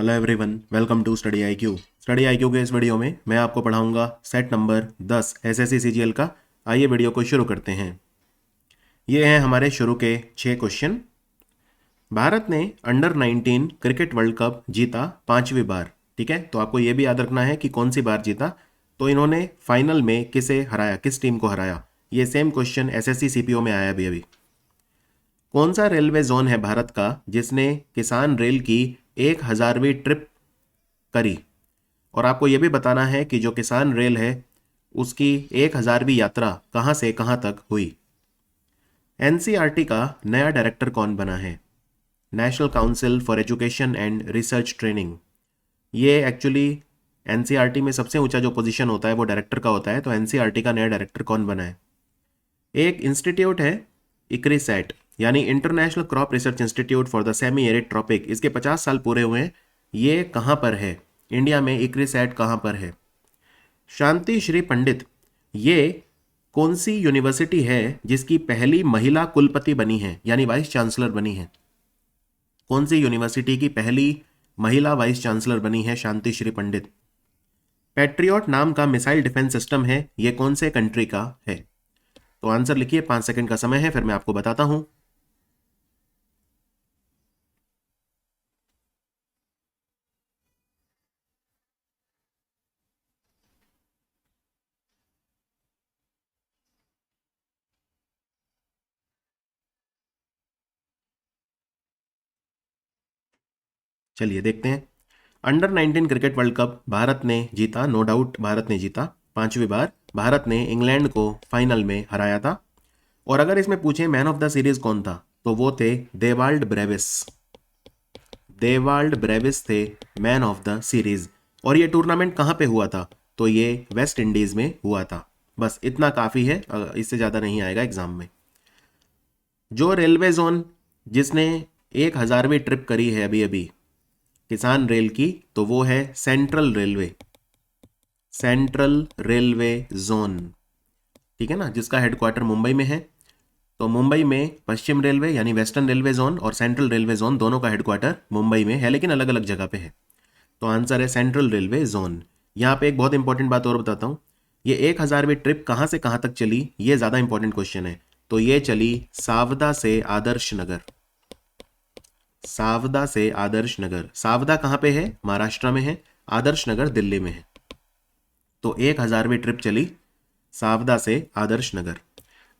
Hello everyone, welcome to study I Q. Study I Q के इस video में मैं आपको पढ़ाऊंगा सेट नंबर 10 एसएससी सीजीएल का। आइए वीडियो को शुरू करते हैं। ये हैं हमारे शुरू के 6 क्वेश्चन। भारत ने अंडर 19 क्रिकेट वर्ल्ड कप जीता 5वीं बार। ठीक है, तो आपको ये भी याद रखना है कि कौन सी बार जीता। तो इन्होंने फाइनल में किसे हराया, किस टीम को हराया। ये सेम क्वेश्चन एसएससी सीपीओ में आया अभी अभी। कौन सा रेलवे जोन है भारत का जिसने किसान रेल की 1000वीं ट्रिप करी। और आपको यह भी बताना है कि जो किसान रेल है उसकी 1000वीं यात्रा कहां से कहां तक हुई। एनसीईआरटी का नया डायरेक्टर कौन बना है। National council for education and research training. ये एक्चुअली एनसीईआरटी में सबसे ऊंचा जो पोजीशन होता है वो डायरेक्टर का होता है। तो एनसीईआरटी का नया डायरेक्टर कौन बना है। एक इंस्टीट्यूट है इक्रिसैट यानी international crop research institute for the semi arid tropic. इसके 50 साल पूरे हुए हैं। ये कहां पर है, इंडिया में इक्रिसैट कहां पर है। शांति श्री पंडित ये कौन सी यूनिवर्सिटी है जिसकी पहली महिला कुलपति बनी है यानी वाइस चांसलर बनी है। कौन सी यूनिवर्सिटी की पहली महिला वाइस चांसलर बनी है शांति श्री पंडित। पैट्रियट नाम का मिसाइल डिफेंस सिस्टम है, ये कौन से कंट्री का है। तो आंसर लिखिए, 5 सेकंड का समय है, फिर मैं आपको बताता हूं। चलिए देखते हैं। Under 19 cricket world cup Bharat ने जीता, नो डाउट भारत ने जीता 5वीं बार। भारत ने इंग्लैंड को फाइनल में हराया था। और अगर इसमें पूछे मैन ऑफ द सीरीज कौन था तो वो थे देवाल्ड ब्रेविस। देवाल्ड ब्रेविस थे मैन ऑफ द सीरीज। और ये टूर्नामेंट कहां पे हुआ था तो ये वेस्ट इंडीज में हुआ था। बस इतना काफी है, इससे ज्यादा नहीं आएगा एग्जाम में। जो रेलवे जोन जिसने 1000वीं ट्रिप करी है अभी अभी किसान रेल की, तो वो है central railway. Central railway zone, ठीक है ना, जिसका हेडक्वार्टर मुंबई में है। तो मुंबई में पश्चिम रेलवे यानी वेस्टर्न रेलवे जोन और सेंट्रल रेलवे जोन दोनों का हेडक्वार्टर मुंबई में है, लेकिन अलग अलग जगह पे है। तो आंसर है सेंट्रल रेलवे जोन। यहां पे एक बहुत इंपॉर्टेंट बात और बताता हूं। ये 1000वीं ट्रिप कहां से कहां तक चली, ये ज्यादा इंपॉर्टेंट क्वेश्चन है। तो ये चली सावदा से आदर्श नगर। सावदा से आदर्श नगर। सावदा कहां पे है, महाराष्ट्र में है। आदर्श नगर दिल्ली में है। तो 1000वीं ट्रिप चली सावदा से आदर्श नगर।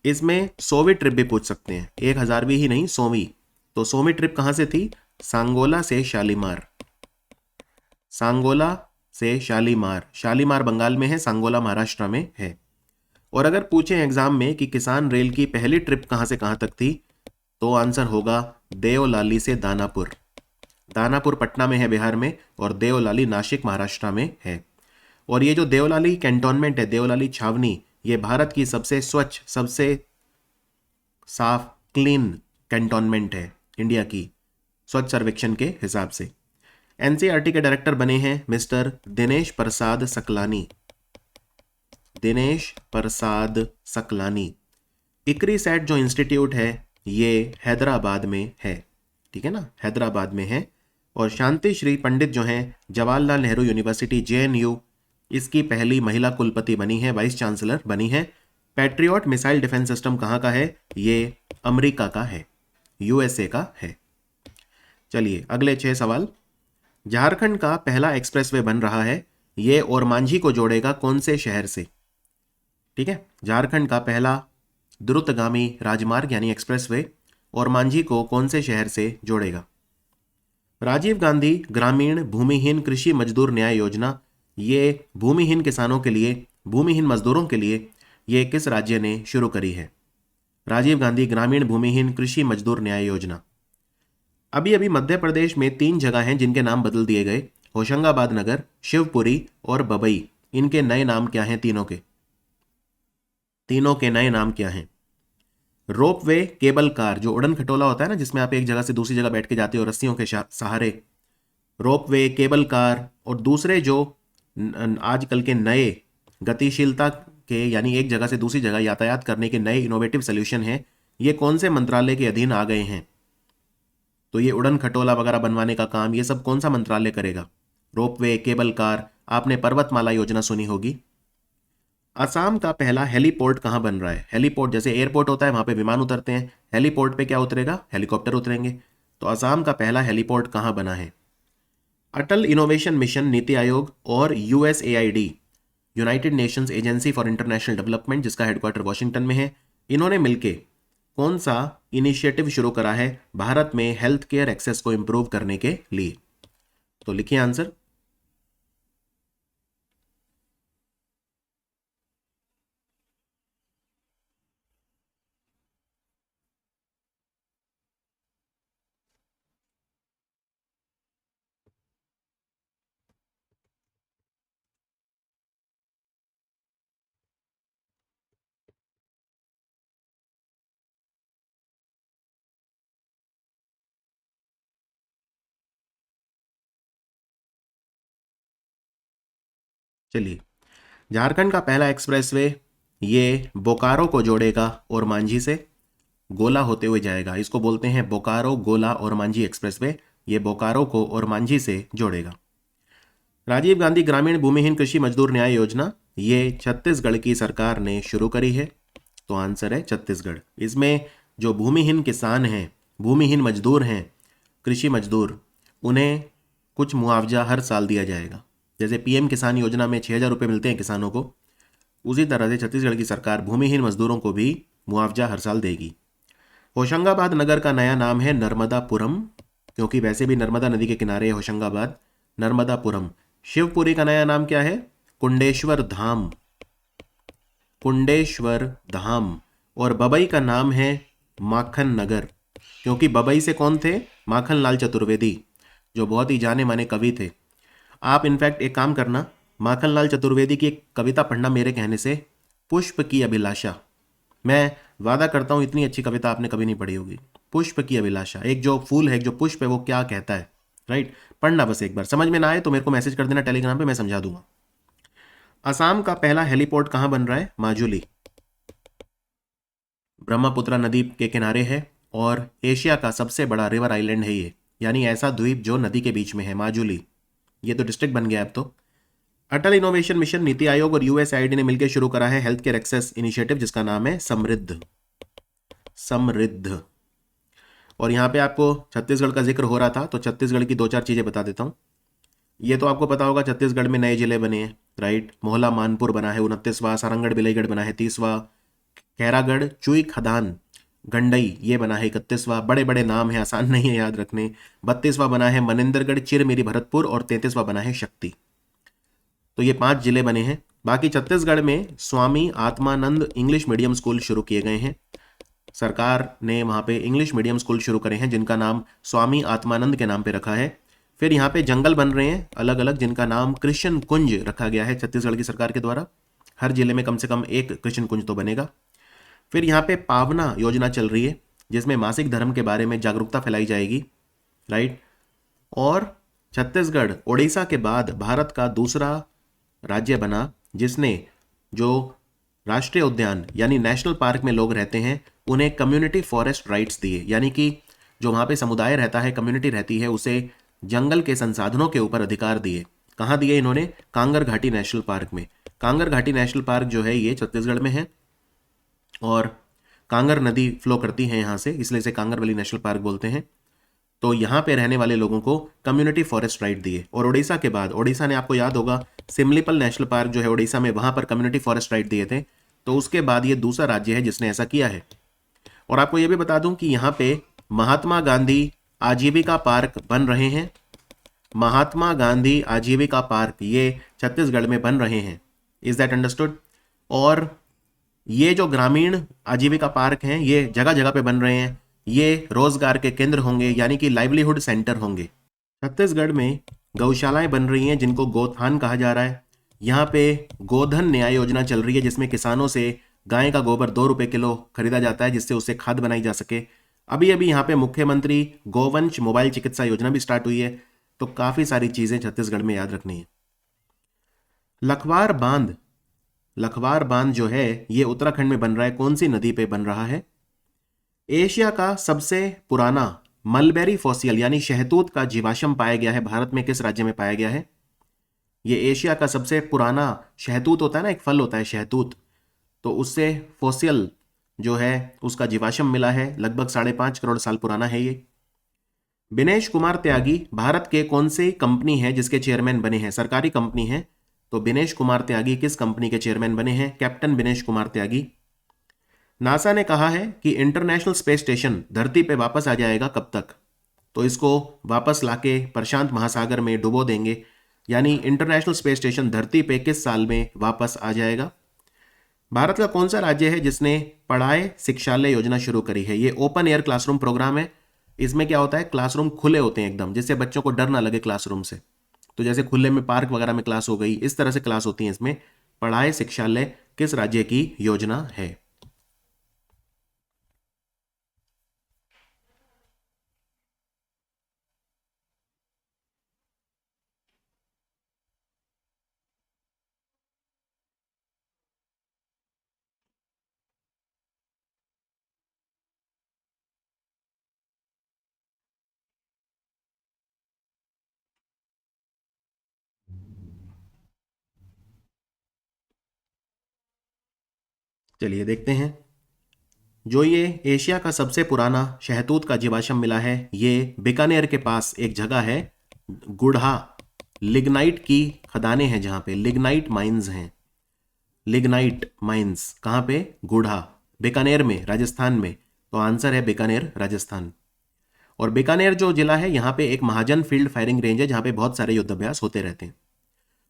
इसमें 100वीं ट्रिप भी पूछ सकते हैं, 1000वीं ही नहीं 100वीं। तो 100वीं ट्रिप कहां से थी, सांगोला से शालीमार। सांगोला से शालीमार। शालीमार बंगाल में है, सांगोला महाराष्ट्र में है। और अगर पूछें एग्जाम में कि किसान रेल की पहली ट्रिप कहां से कहां तक थी तो आंसर होगा देवलाली से दानापुर। दानापुर पटना में है बिहार में, और देवलाली नासिक महाराष्ट्र में है। और ये जो देवलाली कैंटोनमेंट है, देवलाली छावनी, ये भारत की सबसे स्वच्छ, सबसे साफ, क्लीन कैंटोनमेंट है इंडिया की स्वच्छ सर्वेक्षण के हिसाब से। एनसीईआरटी के डायरेक्टर बने हैं मिस्टर दिनेश प्रसाद सकलानी। दिनेश प्रसाद सकलानी। इक्रिसैट जो इंस्टीट्यूट है ये हैदराबाद में है, ठीक है ना, हैदराबाद में है। और शांति श्री पंडित जो हैं जवाहरलाल नेहरू यूनिवर्सिटी जेएनयू, इसकी पहली महिला कुलपति बनी है, वाइस चांसलर बनी है। पैट्रियट मिसाइल डिफेंस सिस्टम कहां का है, ये अमेरिका का है, यूएसए का है। चलिए अगले 6 सवाल। झारखंड का पहला एक्सप्रेसवे बन रहा है, ये और मांझी को जोड़ेगा कौन से शहर से। ठीक है, झारखंड का पहला द्रुतगामी राजमार्ग यानी एक्सप्रेसवे और मांझी को कौन से शहर से जोड़ेगा। राजीव गांधी ग्रामीण भूमिहीन कृषि मजदूर न्याय योजना, ये भूमिहीन किसानों के लिए, भूमिहीन मजदूरों के लिए ये किस राज्य ने शुरू करी है। राजीव गांधी ग्रामीण भूमिहीन कृषि मजदूर न्याय योजना। अभी अभी मध्य प्रदेश में 3 जगह हैं जिनके नाम बदल दिए गए, होशंगाबाद नगर, शिवपुरी और बबई। इनके नए नाम क्या हैं, तीनों के नए नाम क्या हैं। रोपवे केबल कार, जो उड़न खटोला होता है ना जिसमें आप एक जगह से दूसरी जगह बैठ के जाते हो रस्सियों के सहारे, रोपवे केबल कार। और दूसरे जो आजकल के नए गतिशीलता के यानी एक जगह से दूसरी जगह यातायात करने के नए इनोवेटिव सोल्यूशन हैं, ये कौन से मंत्रालय के अधीन आ गए हैं। तो ये उड़न खटोला वगैरह बनवाने का काम ये सब कौन सा मंत्रालय करेगा? रोपवे, केबल कार, आपने पर्वतमाला योजना सुनी होगी। असम का पहला हेलीपोर्ट कहाँ बन रहा है? हेलीपोर्ट जैसे एयरपोर्ट होता है वहां पे विमान उतरते हैं, हेलीपोर्ट पे क्या उतरेगा? हेलीकॉप्टर उतरेंगे। तो असम का पहला हेलीपोर्ट कहाँ बना है? अटल इनोवेशन मिशन, नीति आयोग और USAID, United Nations agency for international development, जिसका हेडक्वार्टर वॉशिंगटन में है, इन्होंने मिलके कौन सा इनिशिएटिव शुरू करा है भारत में हेल्थ केयर एक्सेस को इंप्रूव करने के लिए? तो लिखिए आंसर। चलिए, झारखंड का पहला एक्सप्रेसवे ये बोकारो को जोड़ेगा और मांझी से गोला होते हुए जाएगा। इसको बोलते हैं बोकारो गोला और मांझी एक्सप्रेसवे। ये बोकारो को और मांझी से जोड़ेगा। राजीव गांधी ग्रामीण भूमिहीन कृषि मजदूर न्याय योजना, ये छत्तीसगढ़ की सरकार ने शुरू करी है। तो आंसर है छत्तीसगढ़। इसमें जो भूमिहीन किसान हैं, भूमिहीन मजदूर हैं, कृषि मजदूर, उन्हें कुछ मुआवजा हर साल दिया जाएगा। जैसे पीएम किसान योजना में 6,000 रुपये मिलते हैं किसानों को, उसी तरह से छत्तीसगढ़ की सरकार भूमिहीन मजदूरों को भी मुआवजा हर साल देगी। होशंगाबाद नगर का नया नाम है नर्मदापुरम, क्योंकि वैसे भी नर्मदा नदी के किनारे है होशंगाबाद। नर्मदापुरम। शिवपुरी का नया नाम क्या है? कुंडेश्वर धाम। कुंडेश्वर धाम। और बबई का नाम है माखन नगर, क्योंकि बबई से कौन थे? माखन लाल चतुर्वेदी, जो बहुत ही जाने माने कवि थे। आप इनफैक्ट एक काम करना, माखन लाल चतुर्वेदी की एक कविता पढ़ना मेरे कहने से, पुष्प की अभिलाषा। मैं वादा करता हूं इतनी अच्छी कविता आपने कभी नहीं पढ़ी होगी। पुष्प की अभिलाषा, एक जो फूल है, जो पुष्प है, वो क्या कहता है, राइट? पढ़ना बस एक बार, समझ में ना आए तो मेरे को मैसेज कर देना टेलीग्राम पे, मैं समझा दूंगा। असम का पहला हेलीपोर्ट कहां बन रहा है? माजुली। ब्रह्मपुत्र नदी के किनारे है और एशिया का सबसे बड़ा रिवर आइलैंड है ये, यानी ऐसा द्वीप जो नदी के बीच में है, माजुली। ये तो डिस्ट्रिक्ट बन गया अब तो। अटल इनोवेशन मिशन, नीति आयोग और यूएसआईडी ने मिलकर शुरू करा है हेल्थ केयर एक्सेस इनिशिएटिव, जिसका नाम है समृद्ध। समृद्ध। और यहाँ पे आपको छत्तीसगढ़ का जिक्र हो रहा था, तो छत्तीसगढ़ की 2-4 चीजें बता देता हूँ। ये तो आपको पता होगा, छत्तीसगढ़ में नए जिले बने हैं, राइट? मोहला मानपुर बना है 29वां, सारंगढ़ बिलाईगढ़ बना है 30वां, खैरागढ़ चुई खदान गंडई ये बना है 31वां। बड़े बड़े नाम है, आसान नहीं है याद रखने। 32वां बना है मनिंदरगढ़ चिरमिरी भरतपुर और 33वां बना है शक्ति। तो ये 5 जिले बने हैं। बाकी छत्तीसगढ़ में Swami Atmanand English medium school शुरू किए गए हैं। सरकार ने वहां पे इंग्लिश मीडियम स्कूल शुरू करे हैं, जिनका नाम स्वामी आत्मानंद के नाम पे रखा है। फिर यहाँ पे जंगल बन रहे हैं अलग अलग, जिनका नाम कृष्ण कुंज रखा गया है छत्तीसगढ़ की सरकार के द्वारा। हर जिले में कम से कम एक कृष्ण कुंज तो बनेगा। फिर यहाँ पे पावना योजना चल रही है, जिसमें मासिक धर्म के बारे में जागरूकता फैलाई जाएगी, राइट? और छत्तीसगढ़ ओडिशा के बाद भारत का दूसरा राज्य बना जिसने जो राष्ट्रीय उद्यान यानी नेशनल पार्क में लोग रहते हैं उन्हें कम्युनिटी फॉरेस्ट राइट्स दिए, यानी कि जो वहां पे समुदाय रहता है, कम्युनिटी रहती है, उसे जंगल के संसाधनों के ऊपर अधिकार दिए। कहाँ दिए इन्होंने? कांगर घाटी नेशनल पार्क में। कांगर घाटी नेशनल पार्क जो है ये छत्तीसगढ़ में है और कांगर नदी फ्लो करती है यहाँ से, इसलिए इसे कांगर वैली नेशनल पार्क बोलते हैं। तो यहाँ पे रहने वाले लोगों को कम्युनिटी फॉरेस्ट राइट दिए। और ओडिशा के बाद, ओडिशा ने आपको याद होगा सिमलीपल नेशनल पार्क जो है ओडिशा में, वहां पर कम्युनिटी फॉरेस्ट राइट दिए थे। तो उसके बाद ये दूसरा राज्य है जिसने ऐसा किया है। और आपको यह भी बता दूं कि यहाँ पे महात्मा गांधी आजीविका पार्क बन रहे हैं। महात्मा गांधी आजीविका पार्क ये छत्तीसगढ़ में बन रहे हैं। Is that understood? और ये जो ग्रामीण आजीविका पार्क हैं ये जगह जगह पे बन रहे हैं। ये रोजगार के केंद्र होंगे, यानी कि लाइवलीहुड सेंटर होंगे। छत्तीसगढ़ में गौशालाएं बन रही हैं जिनको गोथान कहा जा रहा है। यहाँ पे गोधन न्याय योजना चल रही है, जिसमें किसानों से गाय का गोबर 2 रुपए किलो खरीदा जाता है, जिससे उससे खाद बनाई जा सके। अभी अभी यहाँ पे मुख्यमंत्री गोवंश मोबाइल चिकित्सा योजना भी स्टार्ट हुई है। तो काफी सारी चीजें छत्तीसगढ़ में याद रखनी है। लखवार बांध, लखवार बांध जो है ये उत्तराखंड में बन रहा है। कौन सी नदी पे बन रहा है? एशिया का सबसे पुराना मलबेरी फॉसिल यानी शहतूत का जीवाश्म पाया गया है भारत में किस राज्य में पाया गया है? ये एशिया का सबसे पुराना शहतूत होता है ना, एक फल होता है शहतूत, तो उससे फॉसिल जो है उसका जीवाश्म मिला है, लगभग 5.5 करोड़ साल पुराना है ये। दिनेश कुमार त्यागी भारत के कौन सी कंपनी है जिसके चेयरमैन बने हैं? सरकारी कंपनी है, तो दिनेश कुमार त्यागी किस कंपनी के चेयरमैन बने हैं? कैप्टन दिनेश कुमार त्यागी। नासा ने कहा है कि इंटरनेशनल स्पेस स्टेशन धरती पे वापस आ जाएगा, कब तक? तो इसको वापस लाके प्रशांत महासागर में डुबो देंगे, यानी इंटरनेशनल स्पेस स्टेशन धरती पे किस साल में वापस आ जाएगा? भारत का कौन सा राज्य है जिसने पढ़ाए शिक्षालय योजना शुरू करी है? ये ओपन एयर क्लासरूम प्रोग्राम है। इसमें क्या होता है, क्लासरूम खुले होते हैं एकदम, जिससे बच्चों को डर ना लगे क्लासरूम से। तो जैसे खुले में पार्क वगैरह में क्लास हो गई, इस तरह से क्लास होती है इसमें। पढ़ाए शिक्षालय किस राज्य की योजना है? चलिए देखते हैं। जो ये एशिया का सबसे पुराना शहतूत का जीवाश्म मिला है, ये बीकानेर के पास एक जगह है, गुढ़ा। लिग्नाइट की खदानें हैं जहां पे लिग्नाइट माइंस हैं। लिग्नाइट माइंस कहां पे? गुढ़ा, बीकानेर में, राजस्थान में। तो आंसर है बीकानेर, राजस्थान। और बीकानेर जो जिला है, यहाँ पे एक महाजन फील्ड फायरिंग रेंज है जहां पे बहुत सारे युद्धाभ्यास होते रहते हैं।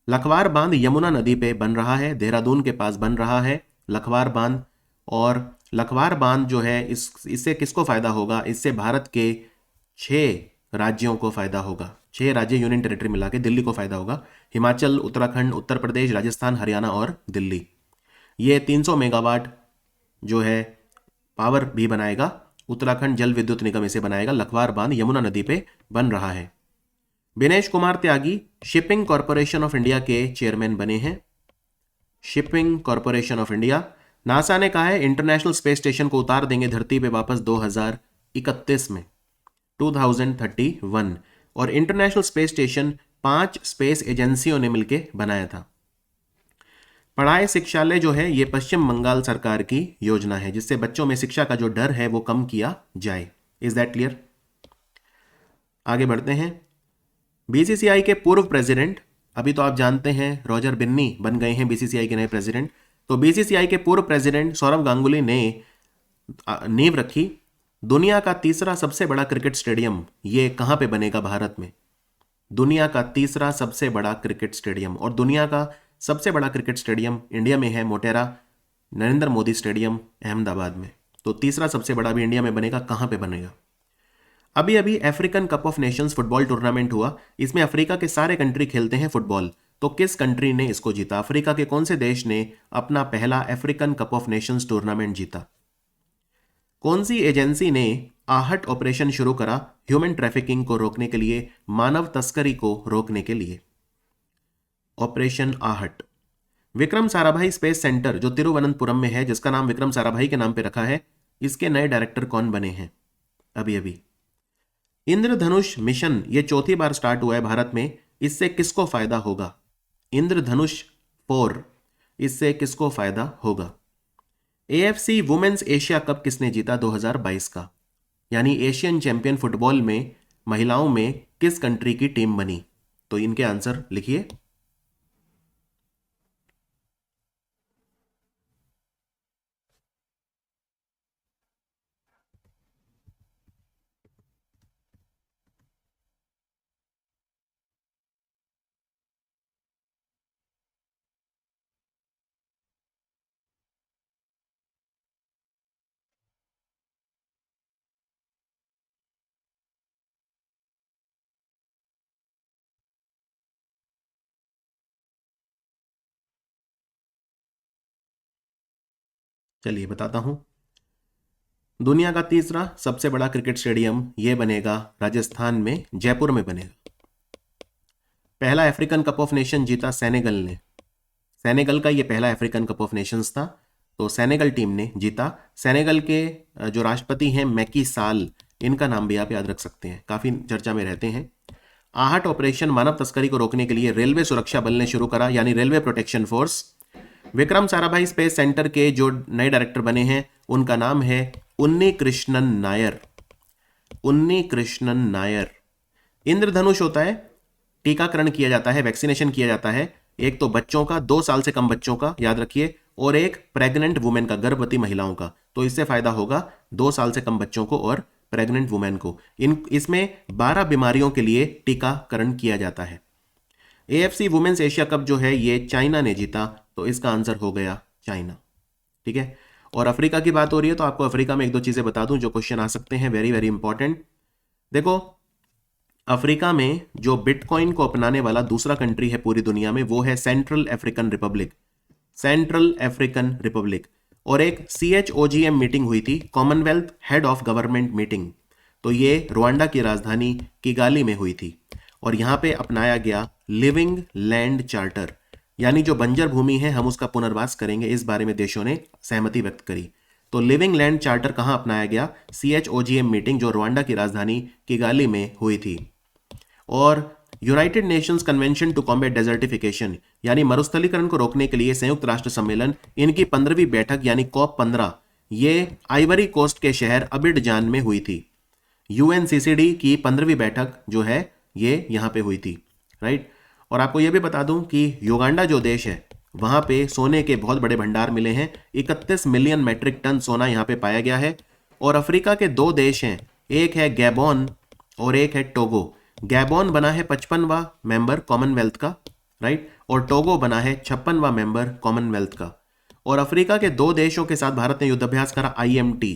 लखवार बांध यमुना नदी पे बन रहा है, देहरादून के पास बन रहा है लखवार बांध। और लखवार बांध जो है, इससे किसको फायदा होगा? इससे भारत के 6 राज्यों को फायदा होगा। 6 राज्य यूनियन टेरिटरी मिला के दिल्ली को फायदा होगा। हिमाचल, उत्तराखंड, उत्तर प्रदेश, राजस्थान, हरियाणा और दिल्ली। ये 300 मेगावाट जो है पावर भी बनाएगा। उत्तराखंड जल विद्युत निगम इसे बनाएगा। लखवार बांध यमुना नदी पे बन रहा है। दिनेश कुमार त्यागी शिपिंग कॉरपोरेशन ऑफ इंडिया के चेयरमैन बने हैं। Shipping corporation of India. NASA ने कहा है इंटरनेशनल स्पेस स्टेशन को उतार देंगे धरती पे वापस 2031 में, 2031। और इंटरनेशनल स्पेस स्टेशन 5 स्पेस एजेंसियों ने मिलकर बनाया था। पढ़ाए शिक्षालय जो है, ये पश्चिम बंगाल सरकार की योजना है, जिससे बच्चों में शिक्षा का जो डर है वो कम किया जाए। Is that clear? आगे बढ़ते हैं। बीसीसीआई के पूर्व प्रेसिडेंट, अभी तो आप जानते हैं रॉजर बिन्नी बन गए हैं बीसीसीआई के नए प्रेसिडेंट। तो बीसीसीआई के पूर्व प्रेसिडेंट सौरव गांगुली ने नींव रखी। दुनिया का तीसरा सबसे बड़ा क्रिकेट स्टेडियम ये कहां पे बनेगा? भारत में। दुनिया का तीसरा सबसे बड़ा क्रिकेट स्टेडियम, और दुनिया का सबसे बड़ा क्रिकेट स्टेडियम इंडिया में है, मोटेरा नरेंद्र मोदी स्टेडियम अहमदाबाद में। तो तीसरा सबसे बड़ा भी इंडिया में बनेगा, कहां पे बनेगा? अभी अभी African cup of Nations football tournament हुआ। इसमें अफ्रीका के सारे कंट्री खेलते हैं फुटबॉल। तो किस कंट्री ने इसको जीता? अफ्रीका के कौन से देश ने अपना पहला African cup of Nations tournament जीता? कौन सी एजेंसी ने आहट ऑपरेशन शुरू करा ह्यूमन ट्रैफिकिंग को रोकने के लिए, मानव तस्करी को रोकने के लिए? ऑपरेशन आहट। विक्रम साराभाई स्पेस सेंटर जो तिरुवनंतपुरम में है, जिसका नाम विक्रम साराभाई के नाम पे रखा है, इसके नए डायरेक्टर कौन बने हैं? अभी अभी इंद्रधनुष मिशन ये चौथी बार स्टार्ट हुआ है भारत में। इससे किसको फायदा होगा? इंद्रधनुष 4, इससे किसको फायदा होगा? एएफसी वुमेन्स एशिया कप किसने जीता 2022 का? यानी एशियन चैंपियन फुटबॉल में महिलाओं में किस कंट्री की टीम बनी? तो इनके आंसर लिखिए। चलिए बताता हूं। दुनिया का तीसरा सबसे बड़ा क्रिकेट स्टेडियम ये बनेगा राजस्थान में, जयपुर में बनेगा। पहला अफ्रीकन कप ऑफ नेशन जीता सेनेगल ने। सेनेगल का ये पहला अफ्रीकन कप ऑफ नेशंस था, तो सेनेगल टीम ने जीता। सेनेगल के जो राष्ट्रपति हैं मैकी साल, इनका नाम भी आप याद रख सकते हैं, काफी चर्चा में रहते हैं। आहट ऑपरेशन मानव तस्करी को रोकने के लिए रेलवे सुरक्षा बल ने शुरू करा, यानी railway protection force. Vikram Sarabhai space centre के जो नए डायरेक्टर बने हैं उनका नाम है उन्नी कृष्णन नायर। उन्नी कृष्णन नायर। इंद्रधनुष होता है, टीकाकरण किया जाता है, वैक्सीनेशन किया जाता है, एक तो बच्चों का, 2 साल से कम बच्चों का, याद रखिए, और एक प्रेग्नेंट वुमेन का, गर्भवती महिलाओं का। तो इससे फायदा होगा 2 साल से कम बच्चों को और प्रेग्नेंट वुमेन को। इसमें 12 बीमारियों के लिए टीकाकरण किया जाता है। AFC वुमेन्स एशिया कप जो है ये चाइना ने जीता, तो इसका आंसर हो गया चाइना। ठीक है। और अफ्रीका की बात हो रही है तो आपको अफ्रीका में 1-2 चीजें बता दूं जो क्वेश्चन आ सकते हैं, वेरी वेरी इंपॉर्टेंट। देखो, अफ्रीका में जो बिटकॉइन को अपनाने वाला दूसरा कंट्री है पूरी दुनिया में, वो है central African Republic. Central African Republic. और एक CHOGM मीटिंग हुई थी, Commonwealth head of government meeting, तो ये रुवांडा की राजधानी किगाली में हुई थी। और यहां पे अपनाया गया लिविंग लैंड चार्टर, यानी जो बंजर भूमि है हम उसका पुनर्वास करेंगे, इस बारे में देशों ने सहमति व्यक्त करी। तो लिविंग लैंड चार्टर कहां अपनाया गया? CHOGM मीटिंग जो रुवांडा की राजधानी किगाली में हुई थी। और United Nations convention to combat desertification, यानी मरुस्थलीकरण को रोकने के लिए संयुक्त राष्ट्र सम्मेलन, इनकी 15वीं बैठक यानी COP15, ये आइवरी कोस्ट के शहर अबिडजान में हुई थी। UNCCD की 15वीं बैठक जो है ये यहां पे हुई थी, राइट। और आपको यह भी बता दूं कि युगांडा जो देश है वहां पे सोने के बहुत बड़े भंडार मिले हैं, 31 मिलियन मैट्रिक टन सोना यहां पे पाया गया है। और अफ्रीका के 2 देश हैं, एक है गैबोन और एक है टोगो। गैबोन बना है 55वां मेंबर कॉमनवेल्थ का, राइट, और टोगो बना है 56वां मेंबर कॉमनवेल्थ का। और अफ्रीका के 2 देशों के साथ भारत ने युद्धाभ्यास करा, IMT।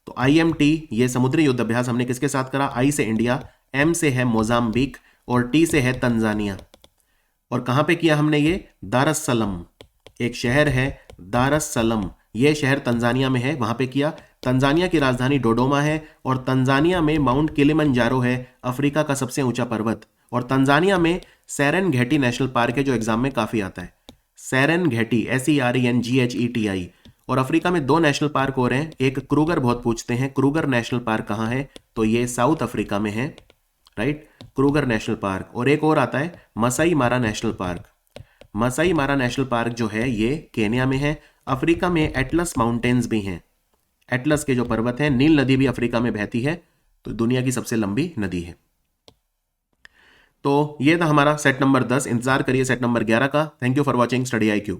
तो IMT ये समुद्री युद्धाभ्यास हमने किसके साथ करा? I से इंडिया, M से है मोजाम्बिक और T से है तंजानिया। और कहां पे किया हमने ये? दारसलम, एक शहर है दारसलम, ये शहर तंजानिया में है, वहां पे किया। तंजानिया की राजधानी डोडोमा है और तंजानिया में माउंट किलिमंजारो है, अफ्रीका का सबसे ऊंचा पर्वत। और तंजानिया में सेरेनगेटी नेशनल पार्क है जो एग्जाम में काफी आता है, सेरेनगेटी, SERENGHETI। और अफ्रीका में 2 नेशनल पार्क हो रहे हैं, एक क्रूगर बहुत पूछते हैं, क्रूगर नेशनल पार्क कहां है? तो ये साउथ अफ्रीका में है, राइट, क्रूगर नेशनल पार्क। और एक और आता है मसाई मारा नेशनल पार्क। मसाई मारा नेशनल पार्क जो है ये केन्या में है। अफ्रीका में एटलस माउंटेन्स भी हैं, एटलस के जो पर्वत हैं। नील नदी भी अफ्रीका में बहती है, तो दुनिया की सबसे लंबी नदी है। तो ये था हमारा सेट नंबर 10, इंतजार करिए सेट नंबर 11 का। Thank you for watching study IQ।